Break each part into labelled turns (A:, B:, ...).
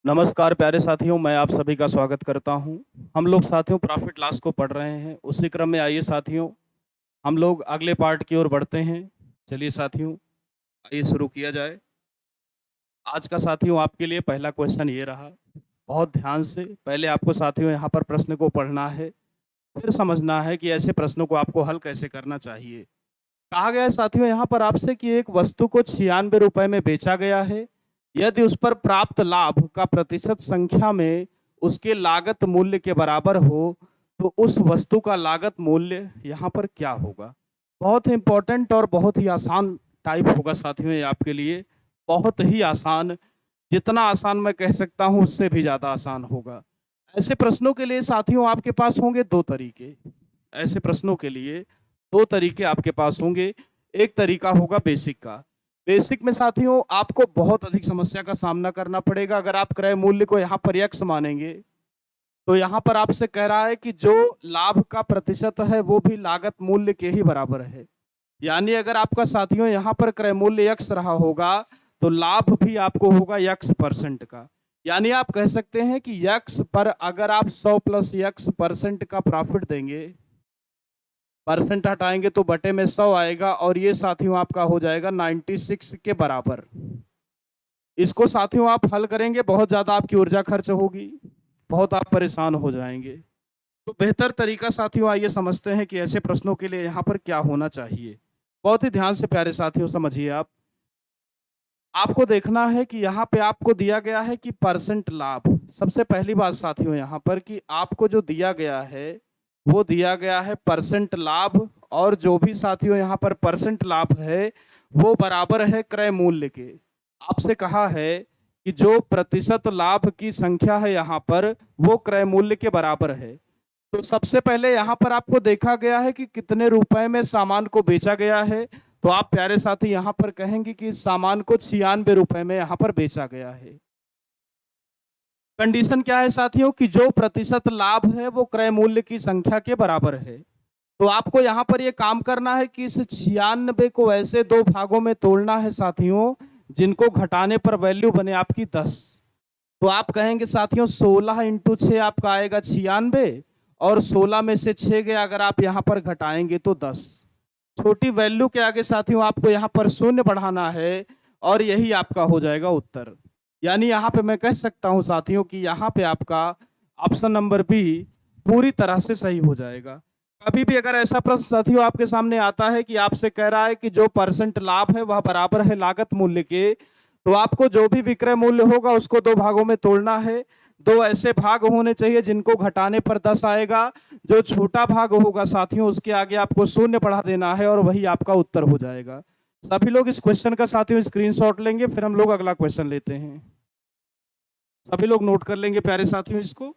A: नमस्कार प्यारे साथियों, मैं आप सभी का स्वागत करता हूं। हम लोग साथियों प्रॉफिट लॉस को पढ़ रहे हैं। उसी क्रम में आइए साथियों, हम लोग अगले पार्ट की ओर बढ़ते हैं। चलिए साथियों, आइए शुरू किया जाए। आज का साथियों आपके लिए पहला क्वेश्चन ये रहा। बहुत ध्यान से पहले आपको साथियों यहाँ पर प्रश्न को पढ़ना है, फिर समझना है कि ऐसे प्रश्नों को आपको हल कैसे करना चाहिए। कहा गया है साथियों यहाँ पर आपसे कि एक वस्तु को 96 रुपए में बेचा गया है। यदि उस पर प्राप्त लाभ का प्रतिशत संख्या में उसके लागत मूल्य के बराबर हो तो उस वस्तु का लागत मूल्य यहाँ पर क्या होगा। बहुत ही इंपॉर्टेंट और बहुत ही आसान टाइप होगा साथियों ये आपके लिए। बहुत ही आसान, जितना आसान मैं कह सकता हूँ उससे भी ज्यादा आसान होगा। ऐसे प्रश्नों के लिए साथियों आपके पास होंगे दो तरीके। ऐसे प्रश्नों के लिए दो तरीके आपके पास होंगे। एक तरीका होगा बेसिक का। बेसिक में साथियों आपको बहुत अधिक समस्या का सामना करना पड़ेगा। अगर आप क्रय मूल्य को यहाँ पर यक्स मानेंगे तो यहाँ पर आपसे कह रहा है कि जो लाभ का प्रतिशत है वो भी लागत मूल्य के ही बराबर है। यानी अगर आपका साथियों यहाँ पर क्रय मूल्य यक्स रहा होगा तो लाभ भी आपको होगा यक्स परसेंट का। यानी आप कह सकते हैं कि यक्स पर अगर आप 100 प्लस यक्स परसेंट का प्रॉफिट देंगे, परसेंट हटाएंगे तो बटे में 100 आएगा और ये साथियों आपका हो जाएगा 96 के बराबर। इसको साथियों आप हल करेंगे, बहुत ज्यादा आपकी ऊर्जा खर्च होगी, बहुत आप परेशान हो जाएंगे। तो बेहतर तरीका साथियों आइए समझते हैं कि ऐसे प्रश्नों के लिए यहाँ पर क्या होना चाहिए। बहुत ही ध्यान से प्यारे साथियों समझिए। आप आपको देखना है कि यहाँ पे आपको दिया गया है कि परसेंट लाभ। सबसे पहली बात साथियों यहाँ पर कि आपको जो दिया गया है वो दिया गया है परसेंट लाभ, और जो भी साथियों यहाँ पर परसेंट लाभ है वो बराबर है क्रय मूल्य के। आपसे कहा है कि जो प्रतिशत लाभ की संख्या है यहाँ पर वो क्रय मूल्य के बराबर है। तो सबसे पहले यहाँ पर आपको देखा गया है कि कितने रुपए में सामान को बेचा गया है। तो आप प्यारे साथी यहाँ पर कहेंगे कि इस सामान को 96 रुपए में यहाँ पर बेचा गया है। कंडीशन क्या है साथियों कि जो प्रतिशत लाभ है वो क्रय मूल्य की संख्या के बराबर है। तो आपको यहाँ पर ये काम करना है कि इस 96 को ऐसे दो भागों में तोड़ना है साथियों जिनको घटाने पर वैल्यू बने आपकी 10। तो आप कहेंगे साथियों 16 इंटू 6 आपका आएगा 96, और 16 में से 6 गया अगर आप यहाँ पर घटाएंगे तो 10। छोटी वैल्यू के आगे साथियों आपको यहाँ पर शून्य बढ़ाना है और यही आपका हो जाएगा उत्तर। यानी यहाँ पे मैं कह सकता हूँ साथियों कि यहाँ पे आपका ऑप्शन नंबर बी पूरी तरह से सही हो जाएगा। कभी भी अगर ऐसा प्रश्न साथियों आपके सामने आता है कि आपसे कह रहा है कि जो परसेंट लाभ है वह बराबर है लागत मूल्य के, तो आपको जो भी विक्रय मूल्य होगा उसको दो भागों में तोड़ना है। दो ऐसे भाग होने चाहिए जिनको घटाने पर 10 आएगा। जो छोटा भाग होगा साथियों उसके आगे आपको शून्य बढ़ा देना है और वही आपका उत्तर हो जाएगा। सभी लोग इस क्वेश्चन का साथियों स्क्रीनशॉट लेंगे, फिर हम लोग अगला क्वेश्चन लेते हैं। सभी लोग नोट कर लेंगे प्यारे साथियों इसको।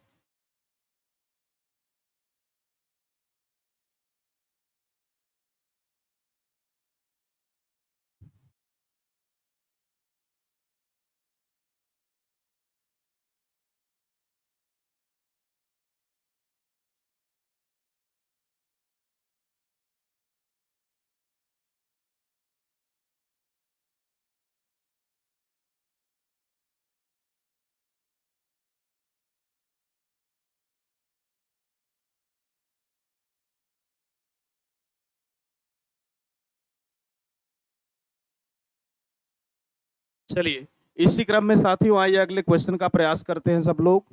A: चलिए इसी क्रम में साथियों आइए अगले क्वेश्चन का प्रयास करते हैं सब लोग।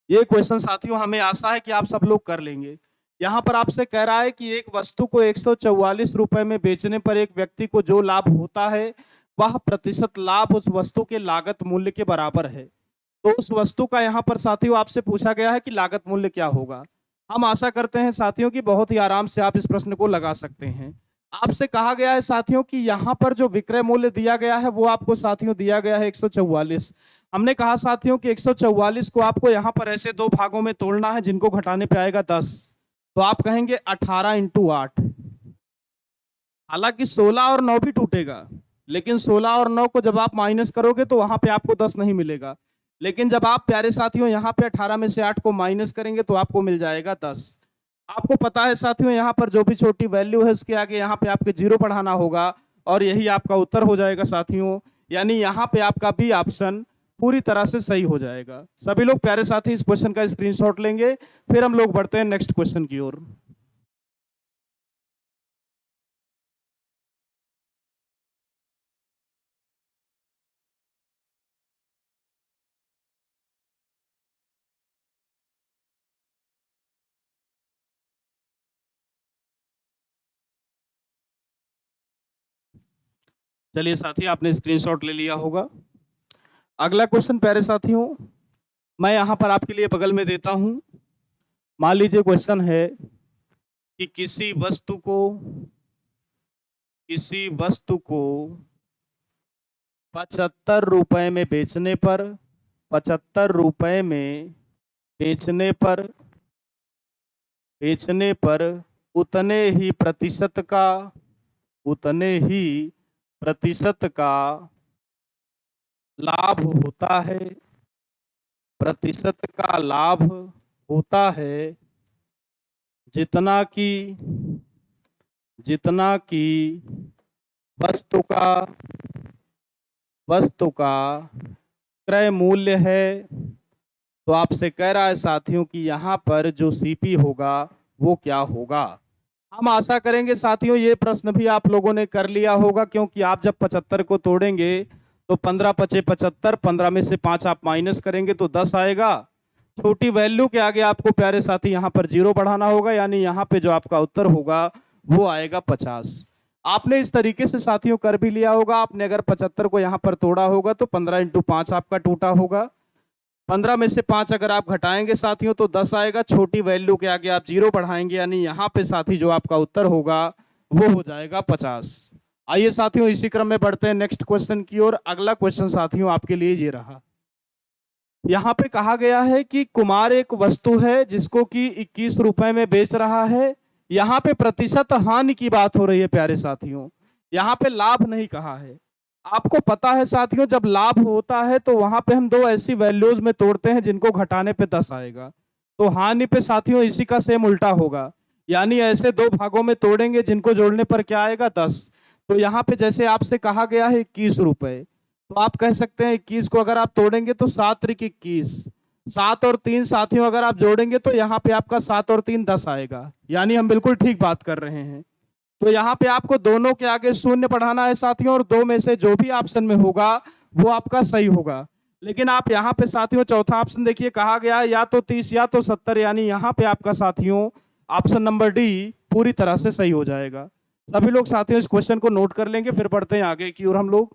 A: ये क्वेश्चन साथियों हमें आशा है कि आप सब लोग कर लेंगे। यहाँ पर आपसे कह रहा है कि एक वस्तु को 144 रुपए में बेचने पर एक व्यक्ति को जो लाभ होता है वह प्रतिशत लाभ उस वस्तु के लागत मूल्य के बराबर है। तो उस वस्तु का यहाँ पर साथियों आपसे पूछा गया है कि लागत मूल्य क्या होगा। हम आशा करते हैं साथियों कि बहुत ही आराम से आप इस प्रश्न को लगा सकते हैं। आपसे कहा गया है साथियों कि यहाँ पर जो विक्रय मूल्य दिया गया है वो आपको साथियों दिया गया है 144। हमने कहा साथियों कि 144 को आपको यहाँ पर ऐसे दो भागों में तोड़ना है जिनको घटाने पे आएगा 10। तो आप कहेंगे 18 इंटू 8। हालांकि 16 और 9 भी टूटेगा, लेकिन 16 और 9 को जब आप माइनस करोगे तो वहां पे आपको 10 नहीं मिलेगा। लेकिन जब आप प्यारे साथियों यहाँ पे 18 में से 8 को माइनस करेंगे तो आपको मिल जाएगा 10। आपको पता है साथियों यहाँ पर जो भी छोटी वैल्यू है उसके आगे यहाँ पे आपके जीरो बढ़ाना होगा और यही आपका उत्तर हो जाएगा साथियों। यानी यहाँ पे आपका बी ऑप्शन पूरी तरह से सही हो जाएगा। सभी लोग प्यारे साथी इस क्वेश्चन का स्क्रीनशॉट लेंगे, फिर हम लोग बढ़ते हैं नेक्स्ट क्वेश्चन की ओर। चलिए साथी, आपने स्क्रीनशॉट ले लिया होगा। अगला क्वेश्चन प्यारे साथियों, मैं यहां पर आपके लिए बगल में देता हूं। मान लीजिए क्वेश्चन है कि किसी वस्तु को 75 रुपए में बेचने पर 75 रुपए में बेचने पर उतने ही प्रतिशत का लाभ होता है, जितना कि वस्तु का क्रय मूल्य है। तो आपसे कह रहा है साथियों कि यहाँ पर जो सीपी होगा वो क्या होगा। हम आशा करेंगे साथियों ये प्रश्न भी आप लोगों ने कर लिया होगा, क्योंकि आप जब 75 को तोड़ेंगे तो 15 पचे 75, 15 में से 5 आप माइनस करेंगे तो 10 आएगा। छोटी वैल्यू के आगे आपको प्यारे साथी यहाँ पर 0 बढ़ाना होगा, यानी यहाँ पे जो आपका उत्तर होगा वो आएगा 50। आपने इस तरीके से साथियों कर भी लिया होगा। आपने अगर 75 को यहाँ पर तोड़ा होगा तो 15 × 5 आपका टूटा होगा। 15 में से 5 अगर आप घटाएंगे साथियों तो 10 आएगा। छोटी वैल्यू के आगे आप 0 बढ़ाएंगे, यानी यहाँ पे साथी जो आपका उत्तर होगा वो हो जाएगा 50। आइए साथियों इसी क्रम में बढ़ते हैं नेक्स्ट क्वेश्चन की ओर। अगला क्वेश्चन साथियों आपके लिए ये रहा। यहाँ पे कहा गया है कि कुमार एक वस्तु है जिसको कि 21 रुपए में बेच रहा है। यहाँ पे प्रतिशत हानि की बात हो रही है प्यारे साथियों, यहाँ पे लाभ नहीं कहा है। आपको पता है साथियों जब लाभ होता है तो वहां पे हम दो ऐसी वैल्यूज में तोड़ते हैं जिनको घटाने पे 10 आएगा। तो हानि पे साथियों इसी का सेम उल्टा होगा, यानी ऐसे दो भागों में तोड़ेंगे जिनको जोड़ने पर क्या आएगा 10। तो यहाँ पे जैसे आपसे कहा गया है 21 रुपए, तो आप कह सकते हैं 21 को अगर आप तोड़ेंगे तो 7 × 21, 7 और 3 साथियों अगर आप जोड़ेंगे तो यहाँ पे आपका 7 और 3 10 आएगा, यानी हम बिल्कुल ठीक बात कर रहे हैं। तो यहाँ पे आपको दोनों के आगे शून्य बढ़ाना है साथियों, और दो में से जो भी ऑप्शन में होगा वो आपका सही होगा। लेकिन आप यहाँ पे साथियों चौथा ऑप्शन देखिए, कहा गया है या तो 30 या तो 70, यानी यहाँ पे आपका साथियों ऑप्शन नंबर डी पूरी तरह से सही हो जाएगा। सभी लोग साथियों इस क्वेश्चन को नोट कर लेंगे, फिर बढ़ते हैं आगे की ओर हम लोग।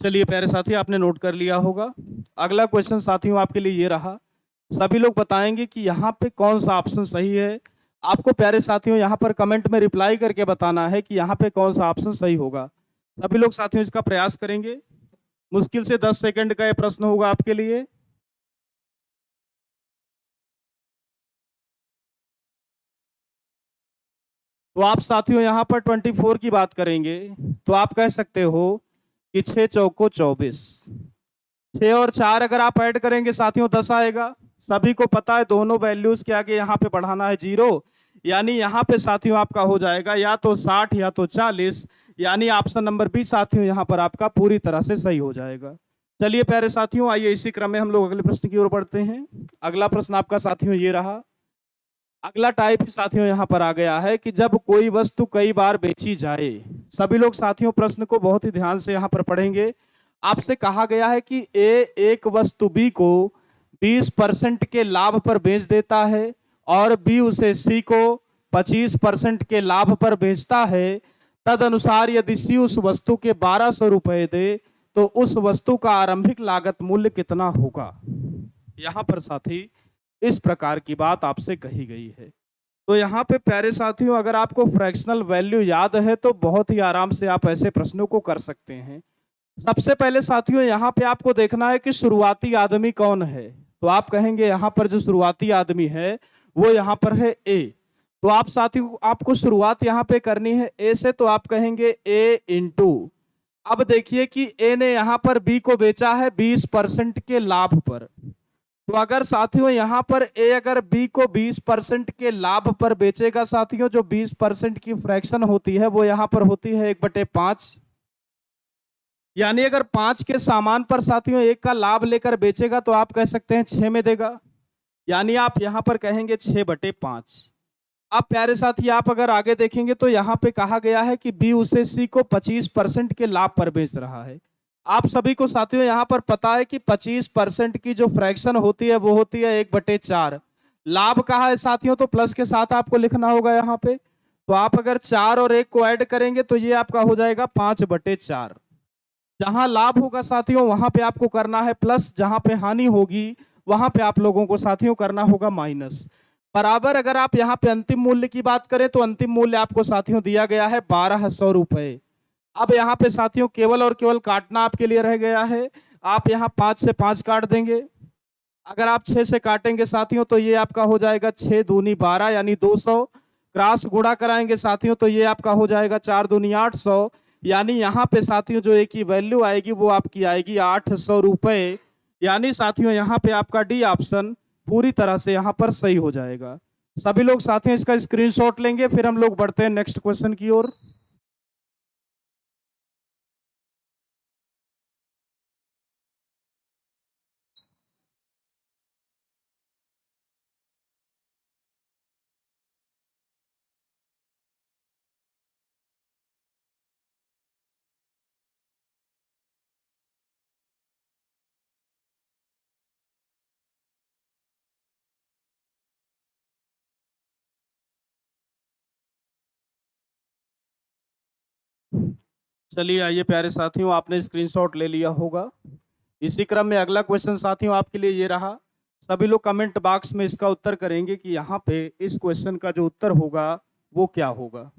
A: चलिए प्यारे साथी, आपने नोट कर लिया होगा। अगला क्वेश्चन साथियों आपके लिए ये रहा। सभी लोग बताएंगे कि यहाँ पे कौन सा ऑप्शन सही है। आपको प्यारे साथियों यहाँ पर कमेंट में रिप्लाई करके बताना है कि यहाँ पे कौन सा ऑप्शन सही होगा। सभी लोग साथियों इसका प्रयास करेंगे। मुश्किल से 10 सेकंड का ये प्रश्न होगा आपके लिए। तो आप साथियों यहाँ पर 24 की बात करेंगे तो आप कह सकते हो कि 6 चौको 24, 6 और 4 अगर आप ऐड करेंगे साथियों 10 आएगा। सभी को पता है दोनों वैल्यूज के आगे यहाँ पे बढ़ाना है 0, यानी यहाँ पे साथियों आपका हो जाएगा या तो 60 या तो 40, यानी ऑप्शन नंबर बी साथियों यहाँ पर आपका पूरी तरह से सही हो जाएगा। चलिए प्यारे साथियों, आइए इसी क्रम में हम लोग अगले प्रश्न की ओर बढ़ते हैं। अगला प्रश्न आपका साथियों ये रहा। अगला टाइप साथियों यहाँ पर आ गया है कि जब कोई वस्तु कई बार बेची जाए। सभी लोग साथियों प्रश्न को बहुत ही ध्यान से यहाँ पर पढ़ेंगे। आपसे कहा गया है कि ए एक वस्तु बी को 20% के लाभ पर बेच देता है और बी उसे सी को 25% के लाभ पर बेचता है। तद अनुसार यदि सी उस वस्तु के 1200 रुपए दे तो उस वस्तु का आरंभिक लागत मूल्य कितना होगा। यहाँ पर साथी इस प्रकार की बात आपसे कही गई है। तो यहाँ पे प्यारे साथियों अगर आपको फ्रैक्शनल वैल्यू याद है तो बहुत ही आराम से आप ऐसे प्रश्नों को कर सकते हैं। सबसे पहले साथियों यहाँ पे आपको देखना है कि शुरुआती आदमी कौन है। तो आप कहेंगे यहाँ पर जो शुरुआती आदमी है वो यहाँ पर है ए। तो आप साथियों आपको शुरुआत यहाँ पे करनी है ए से, तो आप कहेंगे ए इंटू अब देखिए कि ए ने यहां पर बी को बेचा है 20% के लाभ पर। तो अगर साथियों यहां पर ए अगर बी को 20% के लाभ पर बेचेगा साथियों, जो 20% की फ्रैक्शन होती है वो यहां पर होती है 1/5। यानी अगर 5 के सामान पर साथियों 1 का लाभ लेकर बेचेगा तो आप कह सकते हैं 6 में देगा। यानी आप यहां पर कहेंगे 6/5। अब प्यारे साथी आप अगर आगे देखेंगे तो यहाँ पे कहा गया है कि बी उसे सी को 25% के लाभ पर बेच रहा है। आप सभी को साथियों यहाँ पर पता है कि 25% की जो फ्रैक्शन होती है वो होती है 1/4। लाभ कहा है साथियों, तो प्लस के साथ आपको लिखना होगा यहाँ पे। तो आप अगर 4 और 1 को ऐड करेंगे तो ये आपका हो जाएगा 5/4। जहां लाभ होगा साथियों वहां पे आपको करना है प्लस, जहां पे हानि होगी वहां पे आप लोगों को साथियों करना होगा माइनस। बराबर अगर आप यहाँ पे अंतिम मूल्य की बात करें तो अंतिम मूल्य आपको साथियों दिया गया है 1200 रुपए। अब यहाँ पे साथियों केवल और केवल काटना आपके लिए रह गया है। आप यहाँ 5 से 5 काट देंगे। अगर आप 6 से काटेंगे साथियों तो ये आपका हो जाएगा 6 दूनी 12 यानी 200। क्रॉस गुणा कराएंगे साथियों तो ये आपका हो जाएगा 4 दूनी 800। यानी यहाँ पे साथियों जो ए की वैल्यू आएगी वो आपकी आएगी 800 रुपए। यानी साथियों यहाँ पे आपका डी ऑप्शन पूरी तरह से यहाँ पर सही हो जाएगा। सभी लोग साथियों इसका स्क्रीनशॉट लेंगे, फिर हम लोग बढ़ते हैं नेक्स्ट क्वेश्चन की ओर। चलिए आइए प्यारे साथियों, आपने स्क्रीनशॉट ले लिया होगा। इसी क्रम में अगला क्वेश्चन साथियों आपके लिए ये रहा। सभी लोग कमेंट बॉक्स में इसका उत्तर करेंगे कि यहाँ पे इस क्वेश्चन का जो उत्तर होगा वो क्या होगा।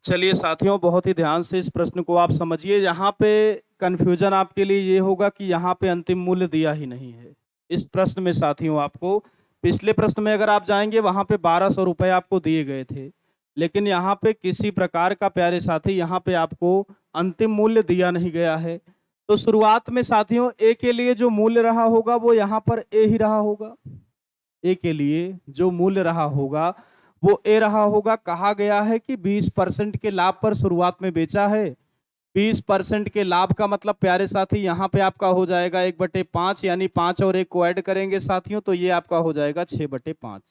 A: चलिए साथियों बहुत ही ध्यान से इस प्रश्न को आप समझिए। यहाँ पे कंफ्यूजन आपके लिए ये होगा कि यहाँ पे अंतिम मूल्य दिया ही नहीं है इस प्रश्न में साथियों। आपको पिछले प्रश्न में अगर आप जाएंगे वहां पे 1200 रुपए आपको दिए गए थे, लेकिन यहाँ पे किसी प्रकार का प्यारे साथी यहाँ पे आपको अंतिम मूल्य दिया नहीं गया है। तो शुरुआत में साथियों ए के लिए जो मूल्य रहा होगा वो यहाँ पर ए ही रहा होगा। ए के लिए जो मूल्य रहा होगा वो ए रहा होगा। कहा गया है कि 20% के लाभ पर शुरुआत में बेचा है। 20% के लाभ का मतलब प्यारे साथी यहाँ पे आपका हो जाएगा 1/5, यानी 5 और 1 को ऐड करेंगे साथियों तो ये आपका हो जाएगा 6/5।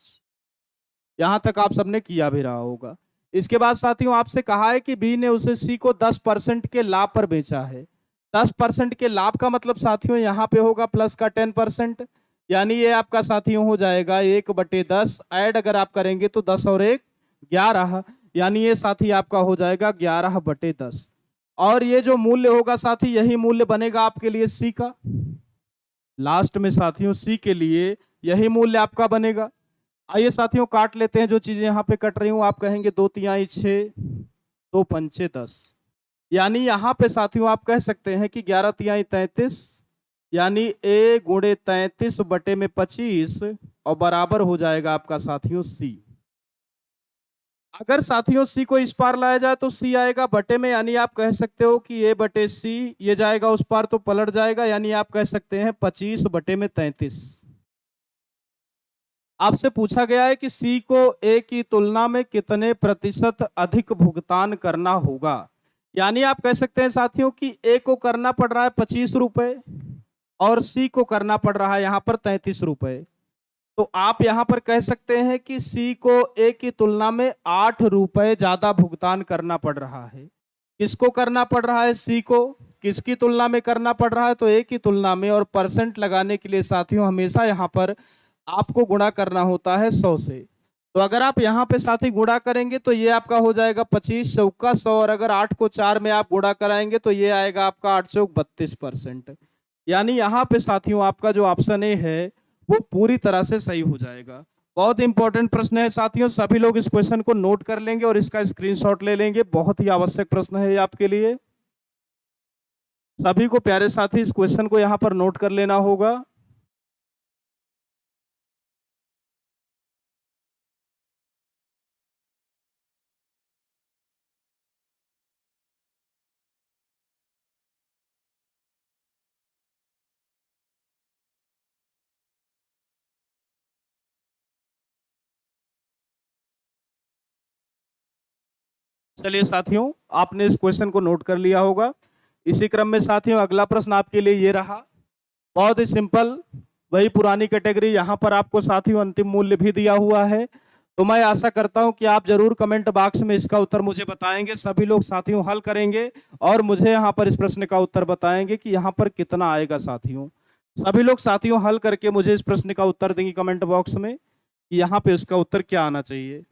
A: यहां तक आप सबने किया भी रहा होगा। इसके बाद साथियों आपसे कहा है कि बी ने उसे सी को 10% के लाभ पर बेचा है। 10% के लाभ का मतलब साथियों यहाँ पे होगा प्लस का 10%। यानी ये आपका साथियों हो जाएगा 1/10। ऐड अगर आप करेंगे तो 10 और 1 11। यानी ये साथी आपका हो जाएगा 11/10। और ये जो मूल्य होगा साथी यही मूल्य बनेगा आपके लिए सी का। लास्ट में साथियों सी के लिए यही मूल्य आपका बनेगा। आइए साथियों काट लेते हैं जो चीजें यहाँ पे कट रही हूँ। आप कहेंगे 2 तिहाई 6, 2 पंचे 10। यानी यहाँ पे साथियों आप कह सकते हैं कि 11 तिहाई 33, यानी ए गुणे 33/25 और बराबर हो जाएगा आपका साथियों सी। अगर साथियों सी को इस पार लाया जाए तो सी आएगा बटे में, यानी आप कह सकते हो कि ए बटे सी। ये जाएगा उस पार तो पलट जाएगा, यानी आप कह सकते हैं 25/33। आपसे पूछा गया है कि सी को ए की तुलना में कितने प्रतिशत अधिक भुगतान करना होगा। यानी आप कह सकते हैं साथियों कि ए को करना पड़ रहा है 25 रुपए और सी को करना पड़ रहा है यहाँ पर 33 रुपए। तो आप यहां पर कह सकते हैं कि सी को ए की तुलना में 8 रुपए ज्यादा भुगतान करना पड़ रहा है। किसको करना पड़ रहा है? सी को। किसकी तुलना में करना पड़ रहा है? तो ए की तुलना में। और परसेंट लगाने के लिए साथियों हमेशा यहां पर आपको गुणा करना होता है 100 से। तो अगर आप यहाँ पे साथी गुणा करेंगे तो ये आपका हो जाएगा 25 चौका 100, और अगर 8 को 4 में आप गुणा कराएंगे तो ये आएगा आपका 8 चौक 32%। यानी यहाँ पे साथियों आपका जो ऑप्शन ए है वो पूरी तरह से सही हो जाएगा। बहुत इंपॉर्टेंट प्रश्न है साथियों, सभी लोग इस क्वेश्चन को नोट कर लेंगे और इसका स्क्रीनशॉट ले लेंगे। बहुत ही आवश्यक प्रश्न है ये आपके लिए। सभी को प्यारे साथी इस क्वेश्चन को यहाँ पर नोट कर लेना होगा। चलिए साथियों, आपने इस क्वेश्चन को नोट कर लिया होगा। इसी क्रम में साथियों अगला प्रश्न आपके लिए ये रहा। बहुत ही सिंपल, वही पुरानी कैटेगरी। यहाँ पर आपको साथियों अंतिम मूल्य भी दिया हुआ है। तो मैं आशा करता हूं कि आप जरूर कमेंट बॉक्स में इसका उत्तर मुझे बताएंगे। सभी लोग साथियों हल करेंगे और मुझे यहाँ पर इस प्रश्न का उत्तर बताएंगे कि यहाँ पर कितना आएगा साथियों। सभी लोग साथियों हल करके मुझे इस प्रश्न का उत्तर देंगे कमेंट बॉक्स में कि यहाँ पे इसका उत्तर क्या आना चाहिए।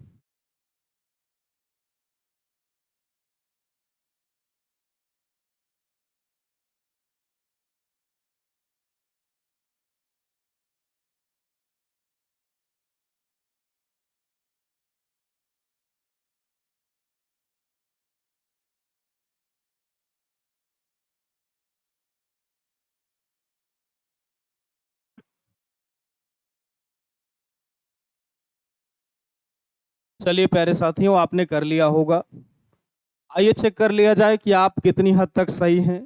A: चलिए प्यारे साथियों, आपने कर लिया होगा। आइए चेक कर लिया जाए कि आप कितनी हद तक सही हैं।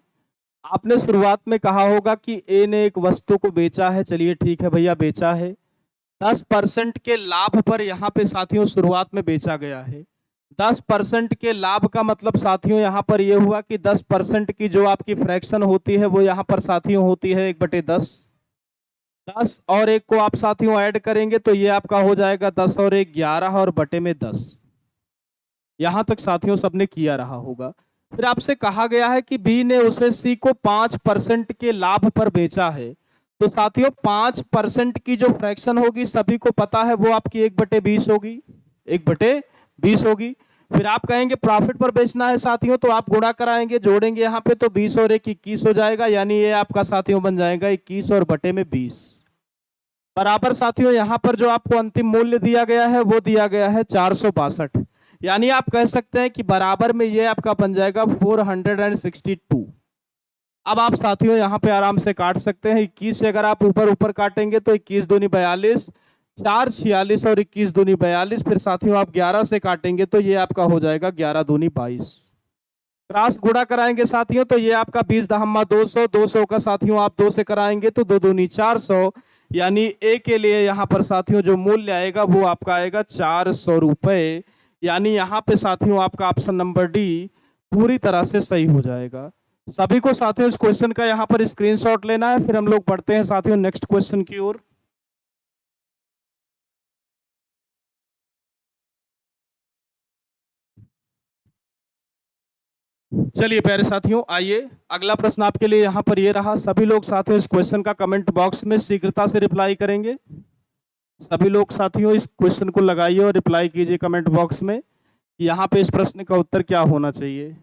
A: आपने शुरुआत में कहा होगा कि ए ने एक वस्तु को बेचा है। चलिए ठीक है भैया, बेचा है। 10% के लाभ पर यहाँ पे साथियों शुरुआत में बेचा गया है। 10% के लाभ का मतलब साथियों यहाँ पर यह हुआ कि 10% की जो आपकी फ्रैक्शन होती है वो यहाँ पर साथियों होती है 1/10। 10 और 1 को आप साथियों ऐड करेंगे तो ये आपका हो जाएगा 10 और 1 11 और बटे में 10। यहां तक साथियों सबने किया रहा होगा। फिर आपसे कहा गया है कि बी ने उसे सी को 5% के लाभ पर बेचा है। तो साथियों 5% की जो फ्रैक्शन होगी सभी को पता है वो आपकी 1/20 होगी। 1/20 होगी। फिर आप कहेंगे प्रॉफिट पर बेचना है साथियों, तो आप गुणा कराएंगे, जोड़ेंगे यहाँ पे तो 20 और 1 21 हो जाएगा। यानी ये आपका साथियों बन जाएगा 21 और बटे में 20 बराबर। साथियों यहाँ पर जो आपको अंतिम मूल्य दिया गया है वो दिया गया है 462। यानी आप कह सकते हैं कि बराबर में ये आपका बन जाएगा 462। अब आप साथियों यहाँ पे आराम से काट सकते हैं। 21 से अगर आप ऊपर ऊपर काटेंगे तो 21 दूनी 42, 4 46 और 21 दूनी 42। फिर साथियों आप 11 से काटेंगे तो ये आपका हो जाएगा 11 दूनी 22। क्रॉस गुणा कराएंगे साथियों तो ये आपका 20 दहम्मा 200, 200 का साथियों आप 2 से कराएंगे तो 2 दूनी 400। यानी ए के लिए यहाँ पर साथियों जो मूल्य आएगा वो आपका आएगा 400 रुपए। यानी यहाँ पे साथियों आपका ऑप्शन नंबर डी पूरी तरह से सही हो जाएगा। सभी को साथियों इस क्वेश्चन का यहाँ पर स्क्रीनशॉट लेना है। फिर हम लोग पढ़ते हैं साथियों नेक्स्ट क्वेश्चन की ओर। चलिए प्यारे साथियों, आइए अगला प्रश्न आपके लिए यहाँ पर ये रहा। सभी लोग साथियों इस क्वेश्चन का कमेंट बॉक्स में शीघ्रता से रिप्लाई करेंगे। सभी लोग साथियों इस क्वेश्चन को लगाइए और रिप्लाई कीजिए कमेंट बॉक्स में कि यहाँ पे इस प्रश्न का उत्तर क्या होना चाहिए।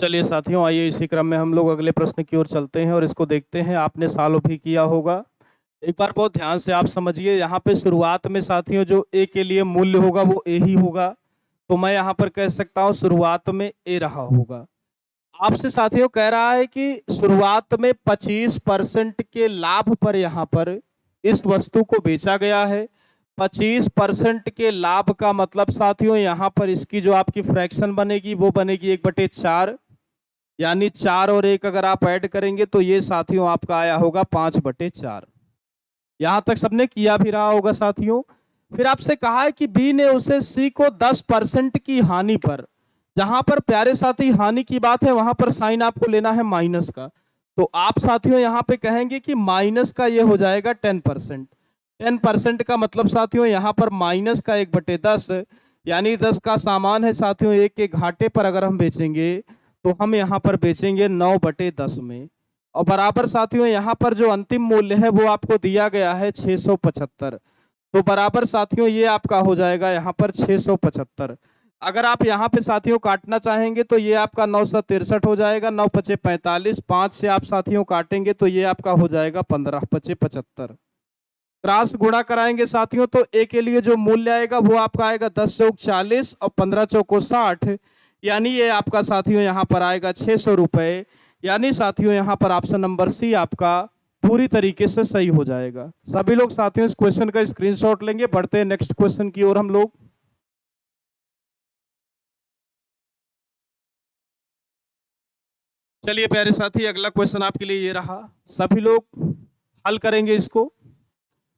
A: चलिए साथियों, आइए इसी क्रम में हम लोग अगले प्रश्न की ओर चलते हैं और इसको देखते हैं। आपने सॉल्व भी किया होगा। एक बार बहुत ध्यान से आप समझिए। यहाँ पे शुरुआत में साथियों जो ए के लिए मूल्य होगा वो ए ही होगा, तो मैं यहाँ पर कह सकता हूँ शुरुआत में ए रहा होगा। आपसे साथियों कह रहा है कि शुरुआत में 25% के लाभ पर यहाँ पर इस वस्तु को बेचा गया है। 25% के लाभ का मतलब साथियों यहाँ पर इसकी जो आपकी फ्रैक्शन बनेगी वो बनेगी 1/4, यानी 4 और 1 अगर आप ऐड करेंगे तो ये साथियों आपका आया होगा 5/4। यहां तक सबने किया भी रहा होगा साथियों। फिर आपसे कहा है कि बी ने उसे सी को 10% की हानि पर, जहां पर प्यारे साथी हानि की बात है वहां पर साइन आपको लेना है माइनस का, तो आप साथियों यहां पे कहेंगे कि माइनस का ये हो जाएगा 10%। 10% का मतलब साथियों यहां पर माइनस का 1/10, यानी 10 का सामान है साथियों 1 के घाटे पर अगर हम बेचेंगे तो हम यहाँ पर बेचेंगे 9/10 में। और बराबर साथियों यहाँ पर जो अंतिम मूल्य है वो आपको दिया गया है 675, तो बराबर साथियों ये आपका हो जाएगा यहाँ पर 675। अगर आप यहाँ पे साथियों काटना चाहेंगे तो ये आपका 963 हो जाएगा, 9×5=45, 5 से आप साथियों काटेंगे तो ये आपका हो जाएगा 15×5=75। क्रॉस गुणा कराएंगे साथियों तो ए के लिए जो मूल्य आएगा वो आपका आएगा 10 चौक 40 और 15 चौको 60, यानी ये आपका साथियों यहाँ पर आएगा 600 रुपए। यानी साथियों यहाँ पर ऑप्शन नंबर सी आपका पूरी तरीके से सही हो जाएगा। सभी लोग साथियों इस क्वेश्चन का स्क्रीनशॉट लेंगे। बढ़ते हैं नेक्स्ट क्वेश्चन की ओर हम लोग। चलिए प्यारे साथी, अगला क्वेश्चन आपके लिए ये रहा। सभी लोग हल करेंगे, इसको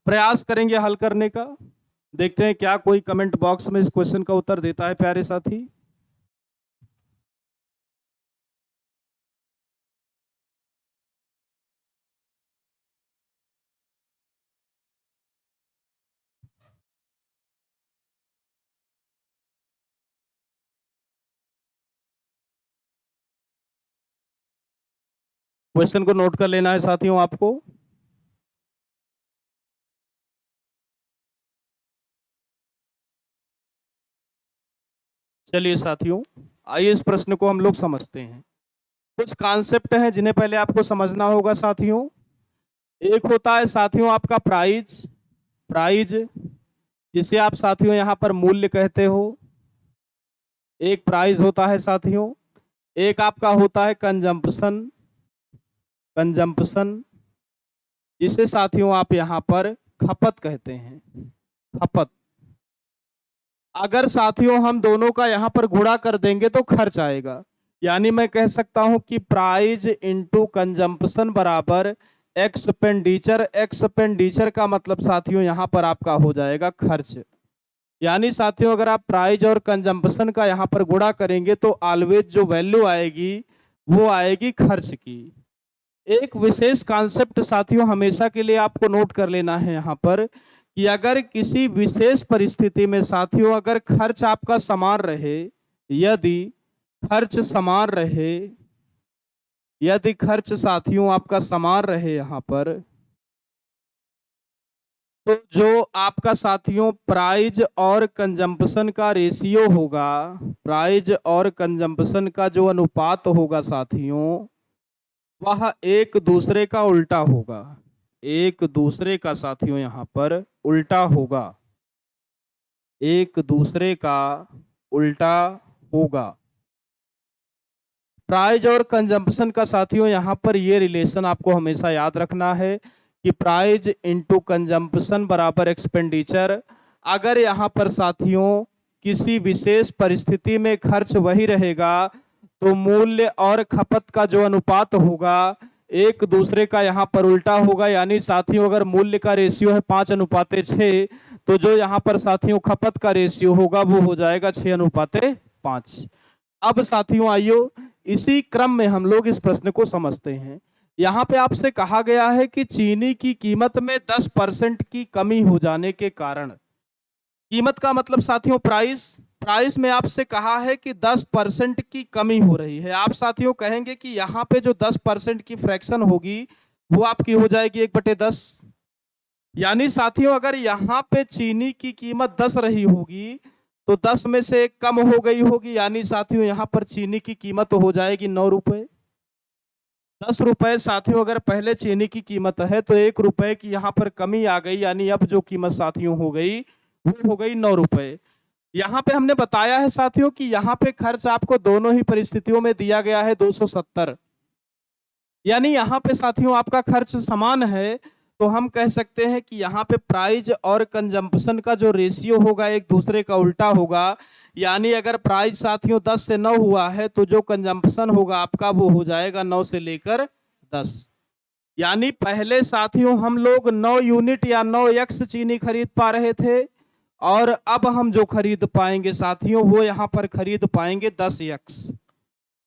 A: प्रयास करेंगे हल करने का। देखते हैं क्या कोई कमेंट बॉक्स में इस क्वेश्चन का उत्तर देता है प्यारे साथी। क्वेश्चन को नोट कर लेना है साथियों आपको। चलिए साथियों, आइए इस प्रश्न को हम लोग समझते हैं। कुछ कॉन्सेप्ट हैं जिन्हें पहले आपको समझना होगा साथियों। एक होता है साथियों आपका प्राइज, प्राइज जिसे आप साथियों यहाँ पर मूल्य कहते हो, एक प्राइज होता है साथियों। एक आपका होता है कंजम्पशन, कंजम्पशन जिसे साथियों आप यहाँ पर खपत कहते हैं, खपत। अगर साथियों हम दोनों का यहाँ पर गुणा कर देंगे तो खर्च आएगा, यानी मैं कह सकता हूं कि प्राइज इंटू कंजम्पशन बराबर एक्सपेंडिचर। एक्सपेंडिचर का मतलब साथियों यहाँ पर आपका हो जाएगा खर्च। यानी साथियों अगर आप प्राइज और कंजम्पशन का यहाँ पर गुणा करेंगे तो ऑलवेज जो वैल्यू आएगी वो आएगी खर्च की। एक विशेष कॉन्सेप्ट साथियों हमेशा के लिए आपको नोट कर लेना है यहाँ पर कि अगर किसी विशेष परिस्थिति में साथियों अगर खर्च आपका समान रहे, यदि खर्च समान रहे, यदि खर्च साथियों आपका समान रहे यहाँ पर, तो जो आपका साथियों प्राइज और कंजम्पशन का रेशियो होगा, प्राइज और कंजम्पशन का जो अनुपात होगा साथियों वह एक दूसरे का उल्टा होगा, एक दूसरे का साथियों यहाँ पर उल्टा होगा, एक दूसरे का उल्टा होगा। प्राइज और कंजम्पशन का साथियों यहाँ पर ये रिलेशन आपको हमेशा याद रखना है कि प्राइज इंटू कंजम्पशन बराबर एक्सपेंडिचर। अगर यहाँ पर साथियों किसी विशेष परिस्थिति में खर्च वही रहेगा तो मूल्य और खपत का जो अनुपात होगा एक दूसरे का यहाँ पर उल्टा होगा। यानी साथियों अगर मूल्य का रेशियो है 5:6 तो जो यहाँ पर साथियों खपत का रेशियो होगा वो हो जाएगा 6:5। अब साथियों आइयो इसी क्रम में हम लोग इस प्रश्न को समझते हैं। यहाँ पे आपसे कहा गया है कि चीनी की कीमत में 10% की कमी हो जाने के कारण, कीमत का मतलब साथियों प्राइस, प्राइस में आपसे कहा है कि 10% की कमी हो रही है। आप साथियों कहेंगे कि यहाँ पे जो 10% की फ्रैक्शन होगी वो आपकी हो जाएगी 1/10। यानी साथियों अगर यहाँ पे चीनी की कीमत 10 रही होगी तो 10 में से एक कम हो गई होगी, यानी साथियों यहाँ पर चीनी की कीमत हो जाएगी 9 रुपए। 10 रुपए साथियों अगर पहले चीनी की कीमत है तो 1 रुपए की यहाँ पर कमी आ गई, यानी अब जो कीमत साथियों हो गई वो हो गई 9 रुपए। यहाँ पे हमने बताया है साथियों कि यहाँ पे खर्च आपको दोनों ही परिस्थितियों में दिया गया है 270, यानी यहाँ पे साथियों आपका खर्च समान है। तो हम कह सकते हैं कि यहाँ पे प्राइस और कंजम्पशन का जो रेशियो होगा एक दूसरे का उल्टा होगा, यानी अगर प्राइस साथियों 10 से 9 हुआ है तो जो कंजम्पशन होगा आपका वो हो जाएगा 9 से लेकर 10। यानी पहले साथियों हम लोग 9 यूनिट या 9 एक्स चीनी खरीद पा रहे थे, और अब हम जो खरीद पाएंगे साथियों वो यहाँ पर खरीद पाएंगे 10 एक्स।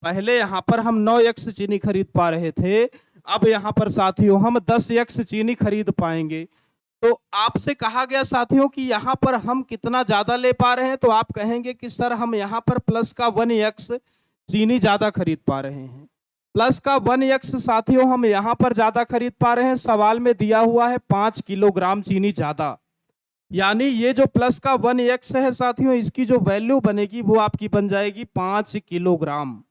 A: पहले यहाँ पर हम 9 एक्स चीनी खरीद पा रहे थे, अब यहाँ पर साथियों हम 10 एक्स चीनी खरीद पाएंगे। तो आपसे कहा गया साथियों कि यहाँ पर हम कितना ज्यादा ले पा रहे हैं, तो आप कहेंगे कि सर हम यहाँ पर प्लस का 1 एक्स चीनी ज्यादा खरीद पा रहे हैं। प्लस का 1 एक्स साथियों हम यहाँ पर ज्यादा खरीद पा रहे हैं, सवाल में दिया हुआ है 5 किलोग्राम चीनी ज्यादा, यानी ये जो प्लस का 1 एक्स है साथियों इसकी जो वैल्यू बनेगी वो आपकी बन जाएगी 5 किलोग्राम।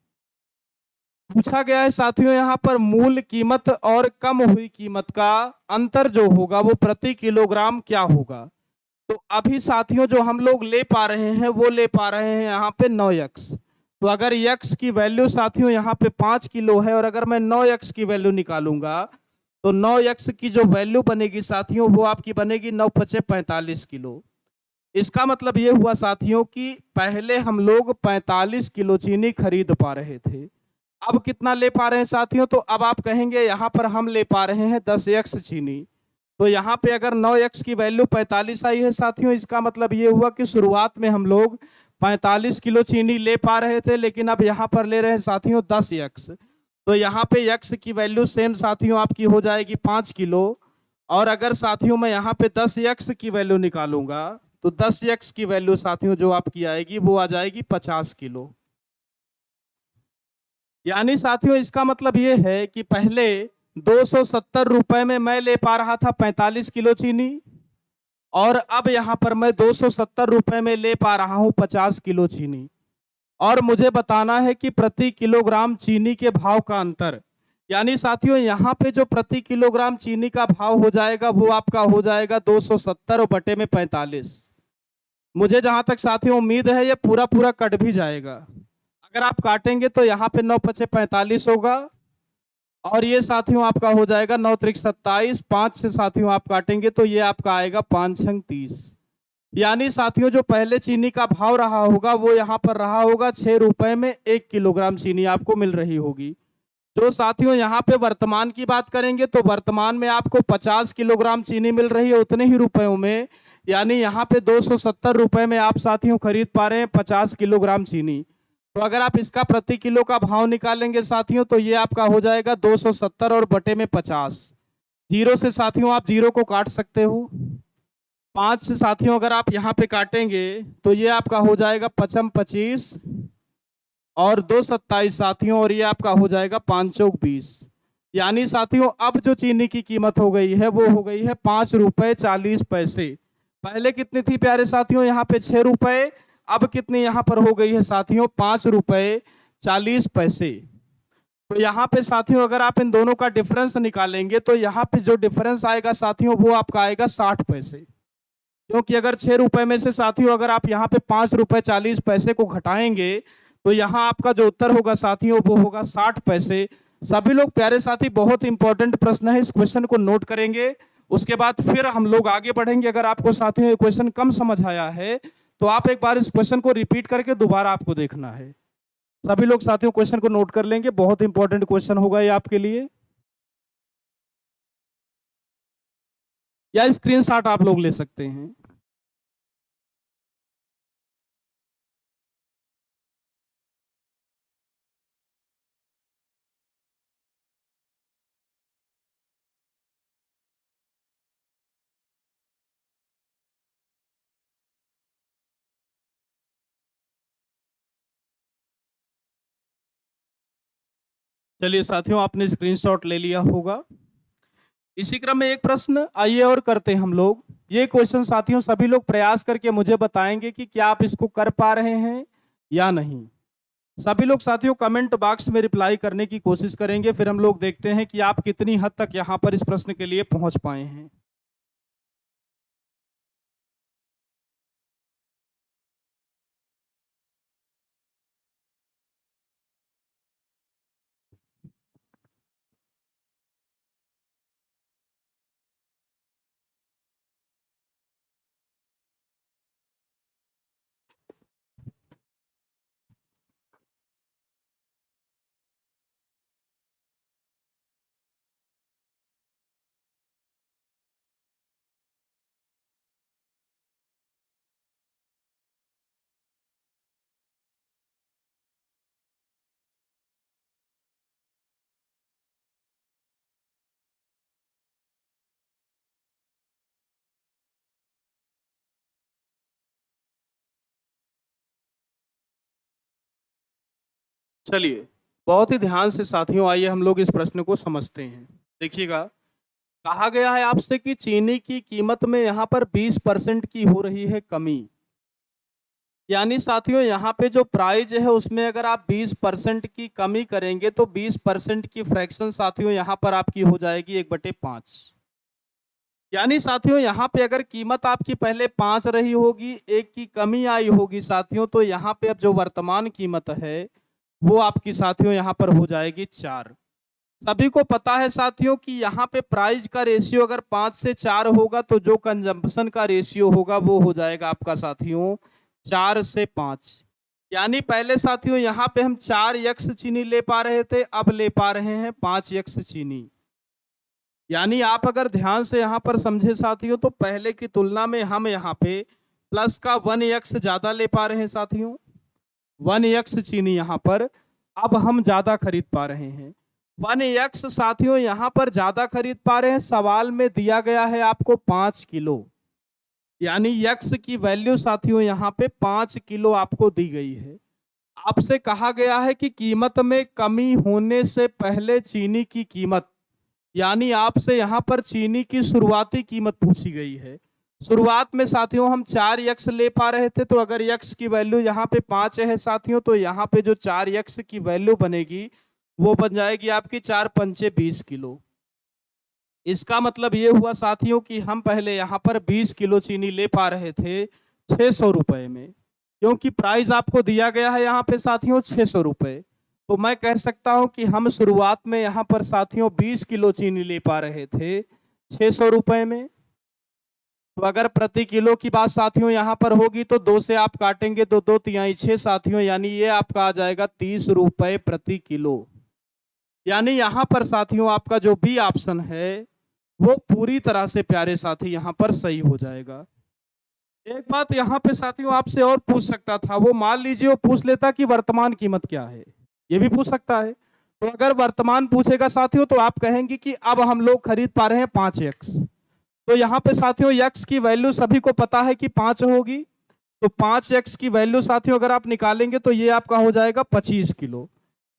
A: पूछा गया है साथियों यहाँ पर मूल कीमत और कम हुई कीमत का अंतर जो होगा वो प्रति किलोग्राम क्या होगा। तो अभी साथियों जो हम लोग ले पा रहे हैं वो ले पा रहे हैं यहाँ पे 9 एक्स। तो अगर एक्स की वैल्यू साथियों यहाँ पे 5 किलो है और अगर मैं 9 एक्स की वैल्यू निकालूंगा तो 9 एक्स की जो वैल्यू बनेगी साथियों वो आपकी बनेगी 9 पचे 45 किलो। इसका मतलब ये हुआ साथियों कि पहले हम लोग 45 किलो चीनी खरीद पा रहे थे, अब कितना ले पा रहे हैं साथियों, तो अब आप कहेंगे यहाँ पर हम ले पा रहे हैं 10 एक्स चीनी। तो यहाँ पे अगर 9 एक्स की वैल्यू 45 आई है साथियों, इसका मतलब ये हुआ कि शुरुआत में हम लोग 45 किलो चीनी ले पा रहे थे, लेकिन अब यहाँ पर ले रहे हैं साथियों 10 एक्स। तो यहाँ पे एक्स की वैल्यू सेम साथियों आपकी हो जाएगी 5 किलो, और अगर साथियों मैं यहाँ पे 10 एक्स की वैल्यू निकालूंगा तो 10 एक्स की वैल्यू साथियों जो आपकी आएगी वो आ जाएगी 50 किलो। यानी साथियों इसका मतलब ये है कि पहले 270 रुपए में मैं ले पा रहा था 45 किलो चीनी, और अब यहां पर मैं 270 रुपए में ले पा रहा हूं 50 किलो चीनी। और मुझे बताना है कि प्रति किलोग्राम चीनी के भाव का अंतर, यानी साथियों यहाँ पे जो प्रति किलोग्राम चीनी का भाव हो जाएगा वो आपका हो जाएगा 270 बटे में 45। मुझे जहां तक साथियों उम्मीद है ये पूरा पूरा कट भी जाएगा। अगर आप काटेंगे तो यहाँ पे 9 पचे 45 होगा, और ये साथियों आपका हो जाएगा 9 त्रिक 27, 5 से साथियों आप काटेंगे तो ये आपका आएगा 5 छंग 30। यानी साथियों जो पहले चीनी का भाव रहा होगा वो यहाँ पर रहा होगा 6 रुपए में 1 किलोग्राम चीनी आपको मिल रही होगी। जो साथियों यहाँ पे वर्तमान की बात करेंगे तो वर्तमान में आपको 50 किलोग्राम चीनी मिल रही है उतने ही रुपयों में, यानी यहाँ पे 270 रुपए में आप साथियों खरीद पा रहे हैं 50 किलोग्राम चीनी। तो अगर आप इसका प्रति किलो का भाव निकालेंगे साथियों तो ये आपका हो जाएगा 270 और बटे में 50। जीरो से साथियों आप जीरो को काट सकते हो, 5 से साथियों अगर आप यहाँ पे काटेंगे तो ये आपका हो जाएगा 55 25 और 2 27 साथियों, और ये आपका हो जाएगा 5 चौक 20। यानी साथियों अब जो चीनी की कीमत हो गई है वो हो गई है 5 रुपए 40 पैसे। पहले कितनी थी प्यारे साथियों, यहाँ पे 6 रुपए, अब कितनी यहाँ पर हो गई है साथियों 5 रुपए 40 पैसे। तो यहाँ पे साथियों अगर आप इन दोनों का डिफरेंस निकालेंगे तो यहाँ पे जो डिफरेंस आएगा साथियों वो आपका आएगा 60 पैसे, क्योंकि अगर 6 रुपए में से साथियों अगर आप यहाँ पे 5 रुपए 40 पैसे को घटाएंगे तो यहाँ आपका जो उत्तर होगा साथियों वो होगा 60 पैसे। सभी लोग प्यारे साथी बहुत इंपॉर्टेंट प्रश्न है, इस क्वेश्चन को नोट करेंगे, उसके बाद फिर हम लोग आगे बढ़ेंगे। अगर आपको साथियों ये क्वेश्चन कम समझ आया है तो आप एक बार इस क्वेश्चन को रिपीट करके दोबारा आपको देखना है। सभी लोग साथियों क्वेश्चन को नोट कर लेंगे, बहुत इंपॉर्टेंट क्वेश्चन होगा ये आपके लिए, या स्क्रीनशॉट आप लोग ले सकते हैं। चलिए साथियों आपने स्क्रीनशॉट ले लिया होगा। इसी क्रम में एक प्रश्न आइए और करते हैं हम लोग। ये क्वेश्चन साथियों सभी लोग प्रयास करके मुझे बताएंगे कि क्या आप इसको कर पा रहे हैं या नहीं। सभी लोग साथियों कमेंट बॉक्स में रिप्लाई करने की कोशिश करेंगे, फिर हम लोग देखते हैं कि आप कितनी हद तक यहां पर इस प्रश्न के लिए पहुंच पाए हैं। चलिए, बहुत ही ध्यान से साथियों आइए हम लोग इस प्रश्न को समझते हैं। देखिएगा, कहा गया है आपसे कि चीनी की कीमत में यहाँ पर 20% की हो रही है कमी। यानी साथियों यहाँ पे जो प्राइस है उसमें अगर आप 20% की कमी करेंगे तो 20% की फ्रैक्शन साथियों यहाँ पर आपकी हो जाएगी 1/5। यानी साथियों यहाँ पे अगर कीमत आपकी पहले 5 रही होगी, एक की कमी आई होगी साथियों, तो यहाँ पे अब जो वर्तमान कीमत है वो आपकी साथियों यहाँ पर हो जाएगी 4। सभी को पता है साथियों कि यहाँ पे प्राइस का रेशियो अगर 5 से 4 होगा तो जो कंजम्पशन का रेशियो होगा वो हो जाएगा आपका साथियों 4 से 5। यानी पहले साथियों यहाँ पे हम 4 यक्स चीनी ले पा रहे थे, अब ले पा रहे हैं 5 यक्स चीनी। यानी आप अगर ध्यान से यहाँ पर समझे साथियों तो पहले की तुलना में हम यहाँ पे प्लस का 1 यक्स ज्यादा ले पा रहे हैं साथियों। 1 यक्स चीनी यहाँ पर अब हम ज्यादा खरीद पा रहे हैं। 1 यक्स साथियों यहाँ पर ज्यादा खरीद पा रहे हैं। सवाल में दिया गया है आपको 5 किलो, यानी यक्स की वैल्यू साथियों यहाँ पे 5 किलो आपको दी गई है। आपसे कहा गया है कि कीमत में कमी होने से पहले चीनी की कीमत, यानी आपसे यहाँ पर चीनी की शुरुआती कीमत पूछी गई है। शुरुआत में साथियों हम 4 यक्स ले पा रहे थे, तो अगर यक्स की वैल्यू यहाँ पे 5 है साथियों तो यहाँ पे जो 4 यक्स की वैल्यू बनेगी वो बन जाएगी आपकी 4 पंचे 20 किलो। इसका मतलब ये हुआ साथियों कि हम पहले यहाँ पर 20 किलो चीनी ले पा रहे थे 600 रुपए में, क्योंकि प्राइस आपको दिया गया है यहाँ पे साथियों 600 रुपए। तो मैं कह सकता हूं कि हम शुरुआत में यहाँ पर साथियों 20 किलो चीनी ले पा रहे थे 600 रुपए में। तो अगर प्रति किलो की बात साथियों यहाँ पर होगी तो 2 से आप काटेंगे तो 2 तिहाई 6 साथियों, यानी ये आपका आ जाएगा 30 रुपए प्रति किलो। यानी यहाँ पर साथियों आपका जो बी ऑप्शन है वो पूरी तरह से प्यारे साथी यहाँ पर सही हो जाएगा। एक बात यहाँ पे साथियों आपसे और पूछ सकता था, वो मान लीजिए वो पूछ लेता कि वर्तमान कीमत क्या है, ये भी पूछ सकता है। तो अगर वर्तमान पूछेगा साथियों तो आप कहेंगे कि अब हम लोग खरीद पा रहे हैं 5 यक्स। तो यहाँ पे साथियों यक्स की वैल्यू सभी को पता है कि 5 होगी, तो 5 यक्स की वैल्यू साथियों अगर आप निकालेंगे तो ये आपका हो जाएगा 25 किलो।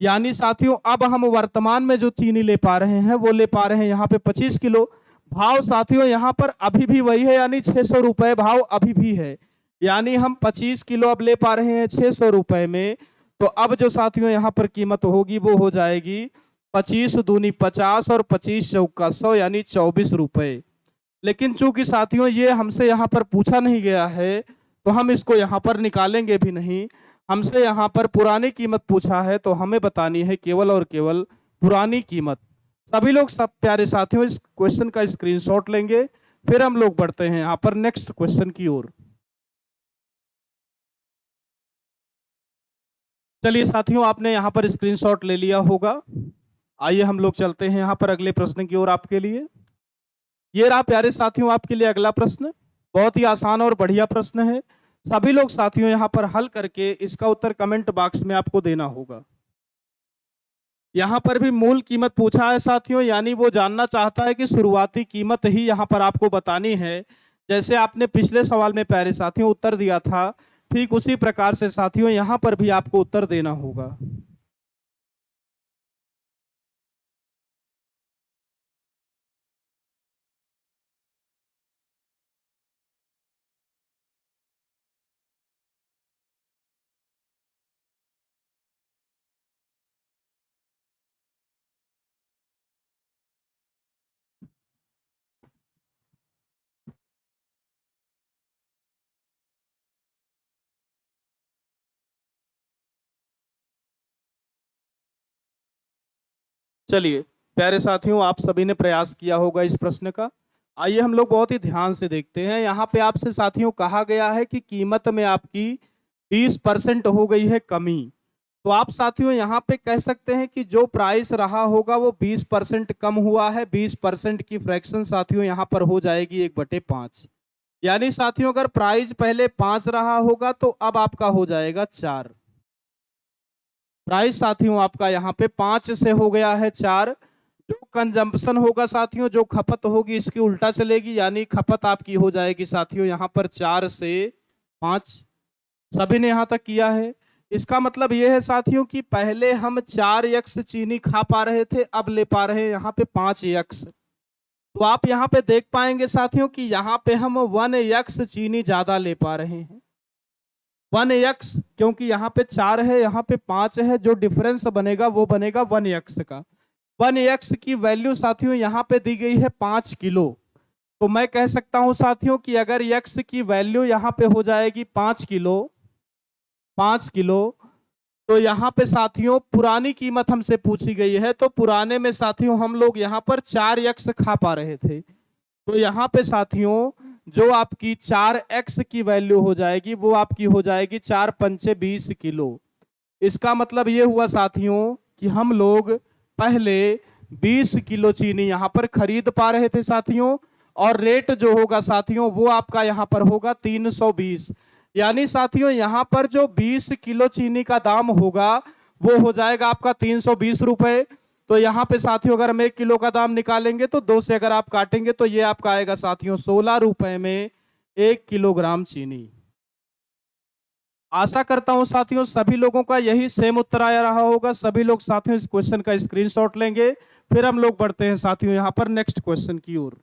A: यानी साथियों अब हम वर्तमान में जो चीनी ले पा रहे हैं वो ले पा रहे हैं यहाँ पे 25 किलो। भाव साथियों यहाँ पर अभी भी वही है, यानी 600 रुपए भाव अभी भी है। यानी हम 25 किलो अब ले पा रहे हैं 600 रुपए में। तो अब जो साथियों यहाँ पर कीमत होगी वो हो जाएगी 25 दूनी 50 और 25 चौका 100, यानी 24 रुपए। लेकिन चूंकि साथियों ये हमसे यहाँ पर पूछा नहीं गया है तो हम इसको यहाँ पर निकालेंगे भी नहीं। हमसे यहाँ पर पुरानी कीमत पूछा है तो हमें बतानी है केवल और केवल पुरानी कीमत। सभी लोग सब प्यारे साथियों इस क्वेश्चन का स्क्रीनशॉट लेंगे, फिर हम लोग बढ़ते हैं यहाँ पर नेक्स्ट क्वेश्चन की ओर। चलिए साथियों आपने यहाँ पर स्क्रीनशॉट ले लिया होगा। आइए हम लोग चलते हैं यहाँ पर अगले प्रश्न की ओर आपके लिए। ये रहा प्यारे साथियों आपके लिए अगला प्रश्न। बहुत ही आसान और बढ़िया प्रश्न है। सभी लोग साथियों यहाँ पर हल करके इसका उत्तर कमेंट बॉक्स में आपको देना होगा। यहाँ पर भी मूल कीमत पूछा है साथियों, यानी वो जानना चाहता है कि शुरुआती कीमत ही यहाँ पर आपको बतानी है। जैसे आपने पिछले सवाल में प्यारे साथियों उत्तर दिया था, ठीक उसी प्रकार से साथियों यहाँ पर भी आपको उत्तर देना होगा। चलिए प्यारे साथियों, आप सभी ने प्रयास किया होगा इस प्रश्न का। आइए हम लोग बहुत ही ध्यान से देखते हैं। यहाँ पे आपसे साथियों कहा गया है कि कीमत में आपकी 20% हो गई है कमी। तो आप साथियों यहाँ पे कह सकते हैं कि जो प्राइस रहा होगा वो 20% कम हुआ है। 20% की फ्रैक्शन साथियों यहाँ पर हो जाएगी 1/5। यानी साथियों अगर प्राइस पहले 5 रहा होगा तो अब आपका हो जाएगा 4। प्राइस साथियों आपका यहाँ पे 5 से हो गया है 4। जो कंजम्पशन होगा साथियों, जो खपत होगी इसकी उल्टा चलेगी, यानी खपत आपकी हो जाएगी साथियों यहाँ पर 4 से 5। सभी ने यहाँ तक किया है। इसका मतलब यह है साथियों कि पहले हम 4 यक्स चीनी खा पा रहे थे, अब ले पा रहे हैं यहाँ पे 5 यक्स। तो आप यहाँ पे देख पाएंगे साथियों कि यहाँ पे हम 1 यक्स चीनी ज्यादा ले पा रहे हैं। 1 यक्स, क्योंकि यहाँ पे 4 है, यहाँ पे 5 है, जो डिफरेंस बनेगा वो बनेगा 1 यक्स का। 1 यक्स की वैल्यू साथियों यहाँ पे दी गई है 5 किलो। तो मैं कह सकता हूं साथियों कि अगर यक्स की वैल्यू यहाँ पे हो जाएगी 5 किलो, 5 किलो, तो यहाँ पे साथियों पुरानी कीमत हमसे पूछी गई है। तो पुराने में साथियों हम लोग यहाँ पर 4 यक्स खा पा रहे थे। तो यहाँ पे साथियों जो आपकी 4x की वैल्यू हो जाएगी वो आपकी हो जाएगी 4 पंचे 20 किलो। इसका मतलब ये हुआ साथियों कि हम लोग पहले 20 किलो चीनी यहाँ पर खरीद पा रहे थे साथियों, और रेट जो होगा साथियों वो आपका यहाँ पर होगा 320। यानी साथियों यहाँ पर जो 20 किलो चीनी का दाम होगा वो हो जाएगा आपका 320 रुपए। तो यहाँ पे साथियों अगर हम 1 किलो का दाम निकालेंगे तो 2 से अगर आप काटेंगे तो ये आपका आएगा साथियों 16 रुपए में 1 किलोग्राम चीनी। आशा करता हूं साथियों सभी लोगों का यही सेम उत्तर आया रहा होगा। सभी लोग साथियों इस क्वेश्चन का स्क्रीनशॉट लेंगे, फिर हम लोग बढ़ते हैं साथियों यहाँ पर नेक्स्ट क्वेश्चन की ओर।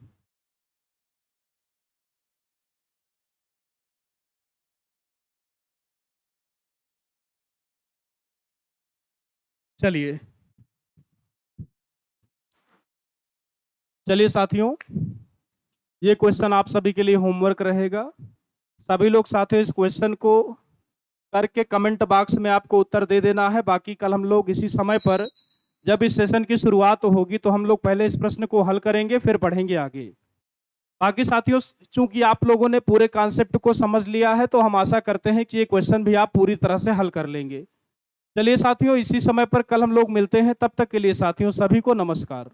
A: चलिए चलिए साथियों, ये क्वेश्चन आप सभी के लिए होमवर्क रहेगा। सभी लोग साथियों इस क्वेश्चन को करके कमेंट बॉक्स में आपको उत्तर दे देना है। बाकी कल हम लोग इसी समय पर जब इस सेशन की शुरुआत होगी तो हम लोग पहले इस प्रश्न को हल करेंगे, फिर बढ़ेंगे आगे। बाकी साथियों चूंकि आप लोगों ने पूरे कॉन्सेप्ट को समझ लिया है तो हम आशा करते हैं कि ये क्वेश्चन भी आप पूरी तरह से हल कर लेंगे। चलिए साथियों इसी समय पर कल हम लोग मिलते हैं, तब तक के लिए साथियों सभी को नमस्कार।